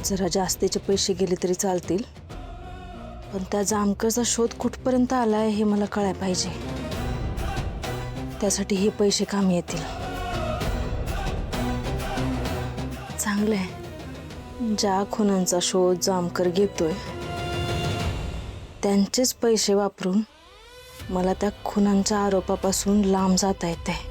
जरा जास्तीचे पैसे गेले तरी चालतील, पण त्या जामकरचा शोध कुठपर्यंत आलाय हे मला कळायला पाहिजे. त्यासाठी हे पैसे कामी येतील. चांगलंय, ज्या खुनांचा शोध जामकर घेतोय त्यांचेच पैसे वापरून मला त्या खुनांच्या आरोपापासून लांब जाता येते.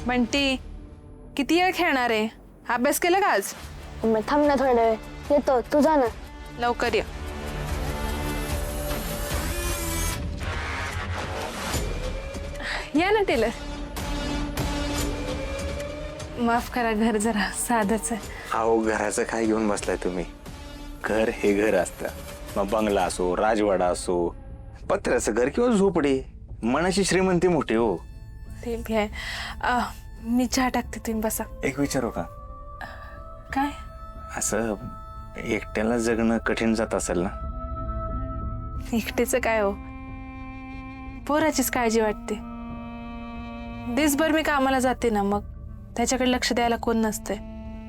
बंटी, किती वेळ खेळणार आहे? अभ्यास केला का आज? मग थांब ना थोडा वेळ, येतो, तू जा ना. लवकर या. या ना टेलर. माफ करा, घर जरा साधच आहे. अहो, घराचं काय घेऊन बसलाय तुम्ही? घर हे घर असतं, मग बंगला असो, राजवाडा असो, पत्र्याचं घर किंवा झोपडी, मनाची श्रीमंती मोठी हो. ते भी आहे. मी चहा टाकते, तुम्ही बसा. एक विचारू का? काय? असं एकट्याला जगणं कठीण जात असेल ना? एकटेच काय हो, पोराचीच काळजी वाटते. दिवसभर मी कामाला जाते ना, मग त्याच्याकडे लक्ष द्यायला कोण नसते.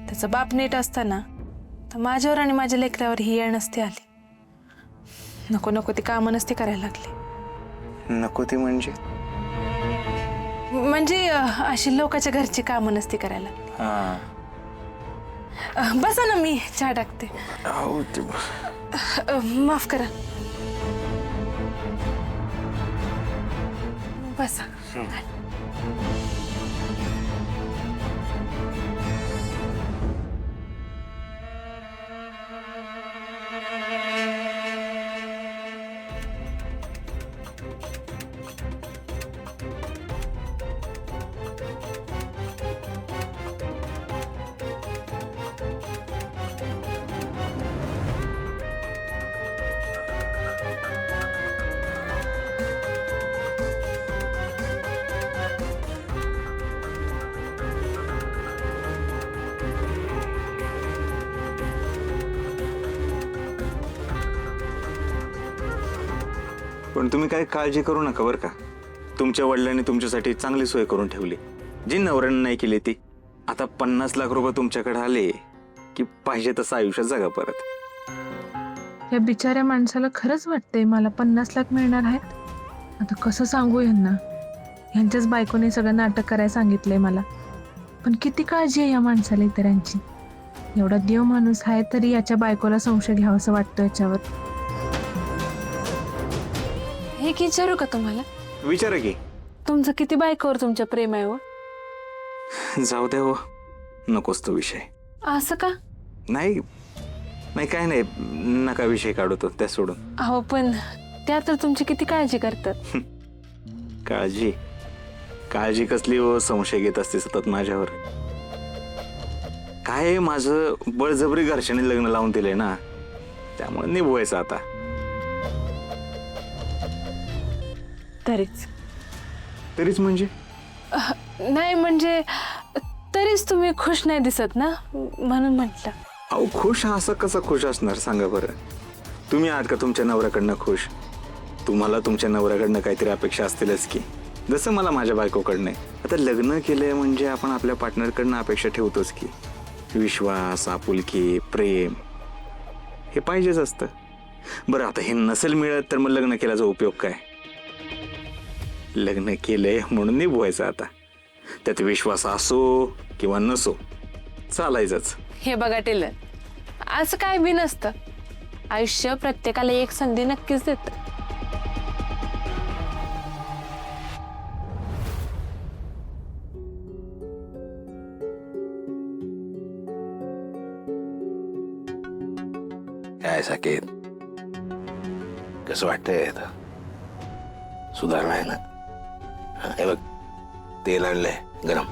त्याचा बाप नीट असताना तर माझ्यावर आणि माझ्या लेकरावर ही येळ नसती आली. नको नको ती कामं नसती करायला लागली. नको ती म्हणजे? म्हणजे अशी लोकांच्या घरची कामं नसती करायला. हा, बसा ना, मी चहा टाकते. अहो, माफ करा, बसा. पण तुम्ही काही काळजी करू नका बरं का. तुमच्या वडिलांनी तुमच्यासाठी चांगली सोय करून ठेवली, जी नवऱ्यानं नाही केली ती. आता 50 लाख रुपये तुमच्याकडे आले की पाहिजे तसं आयुष्य जगा परत. या बिचाऱ्या माणसाला खरंच वाटतंय मला 50 लाख मिळणार आहेत. आता कसं सांगू यांना? यांच्याच बायकोने सगळं नाटक करायला सांगितलंय मला. पण किती काळजी आहे या माणसाला इतरांची. एवढा देव माणूस आहे तरी याच्या बायकोला संशय घ्यावासं वाटतं याच्यावर. हे विचारू का तुम्हाला? विचारा की. तुमचं किती बायकोवर तुमच्या प्रेम आहे हो? जाऊ द्या हो, नकोच तो विषय. असं का? नाही नाही, काय नाही, नका विषय काढू तो, त्या सोडून. अहो, पण त्या तर तुमची किती काळजी करतात. काळजी काळजी कसली हो? संशय घेत असते सतत माझ्यावर. काय, माझं बळजबरी घरच्याने लग्न लावून दिलंय ना, त्यामुळे निभवायचं आता. तरीच म्हणजे? नाही म्हणजे तरीच तुम्ही खुश नाही दिसत ना, म्हणून म्हटलं. अहो, खुश असं कसं खुश असणार सांगा बरं? तुम्ही आहात का तुमच्या नवऱ्याकडनं खुश? तुम्हाला तुमच्या नवऱ्याकडनं काहीतरी अपेक्षा असतीलच की, जसं मला माझ्या बायकोकडनं. आता लग्न केलंय म्हणजे आपण आपल्या पार्टनरकडनं अपेक्षा ठेवतोच की. विश्वास, आपुलकी, प्रेम हे पाहिजेच असतं. बरं, आता हे नसेल मिळत तर मग लग्न केल्याचा उपयोग काय? लग्न केलंय म्हणून निभवायचं आता. त्यात विश्वास असो किंवा नसो, चालायचंच. हे बघा टेलर, असं काय बी नसतं. आयुष्य प्रत्येकाला एक संधी नक्कीच देतं. काय साकेत, कसं वाटतंय? सुधारणा आहे ना? हे बघ, तेल आणलंय गरम,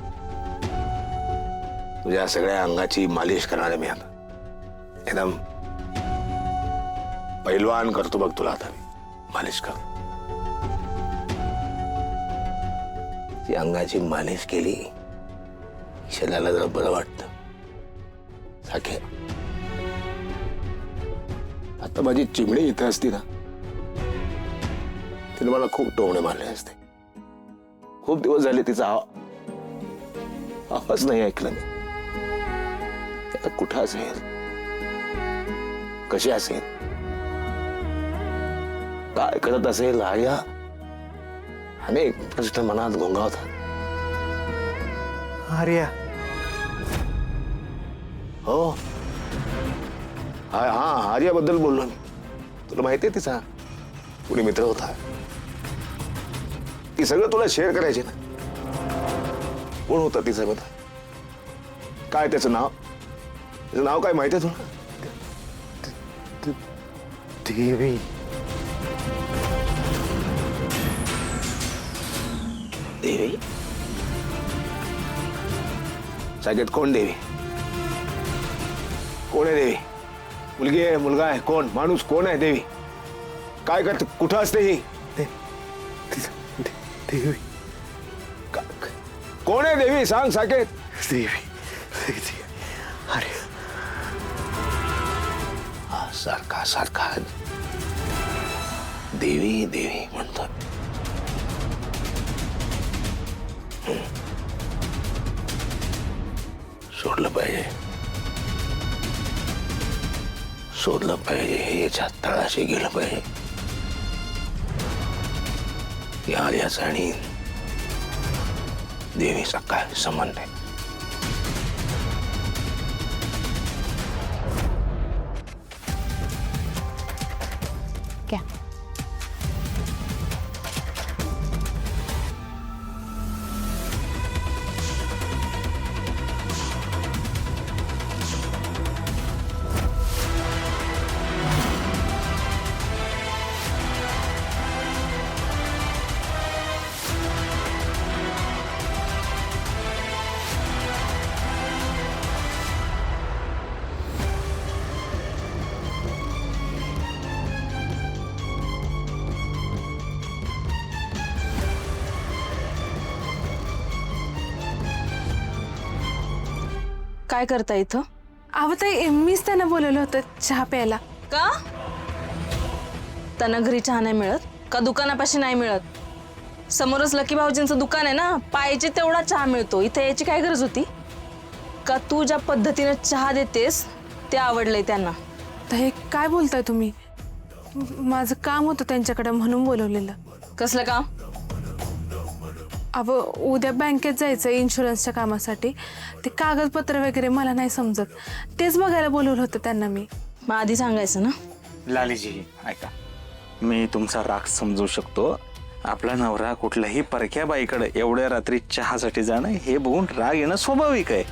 तुझ्या सगळ्या अंगाची मालिश करणार आहे मी आता. एकदम पैलवान करतो बघ तुला आता मी. मालिश कर. ती अंगाची मालिश केली शरीराला जरा बरं वाटतं. अखे आता माझी चिमणी इथे असती ना, तिने मला खूप टोमणे मारले असते. खूप दिवस झाले तिचा आवाज नाही ऐकला मी. आता कुठं असेल, कशी असेल, काय करत असेल, आर्या अनेक प्रश्न मनात घोंगावतात. आर्या हो हा आर्याबद्दल बोललो मी. तुला माहितीये तिचा कुणी मित्र होता, ती सगळं तुला शेअर करायची ना. कोण होता तिचा मित्र? काय त्याचं नाव? त्याचं नाव काय माहितीये तुला? देवी. देवी? साकेत कोण देवी? कोण आहे देवी? मुलगी आहे, मुलगा आहे, कोण माणूस कोण आहे देवी? काय करते, कुठं असते ही देवी? कोण आहे देवी? सांग साकेत. देवी. अरे सारखा सारखा देवी देवी म्हणतो. सोडलं पाहिजे, शोधलं पाहिजे, हे याच्या तळाशी गेलं पाहिजे. या आर्याचा आणि देवीचा काय संबंध आहे? क्या? काय करता इथं? अहो ताई, मीच त्यांना बोलवलं होतं चहा प्यायला. का? त्यांना घरी चहा नाही मिळत का? दुकानापाशी नाही मिळत? समोरच लकी भाऊजींचं दुकान आहे ना, पाहिजे तेवढा चहा मिळतो. इथे यायची काय गरज होती? का तू ज्या पद्धतीने चहा देतेस ते आवडलंय त्यांना? ताई काय बोलताय तुम्ही? माझं काम होतं त्यांच्याकडे म्हणून बोलवलेलं. कसलं काम? अहो उद्या बँकेत जायचं इन्शुरन्सच्या कामासाठी. ते कागदपत्र वगैरे मला नाही समजत, तेच बघायला बोलवलं होतं त्यांना मी. मग आधी सांगायचं ना. लालीजी ऐका, मी तुमचा राग समजू शकतो. आपला नवरा कुठल्याही परक्या बाईकडे एवढ्या रात्री चहासाठी जाणं हे बघून राग येणं स्वाभाविक आहे.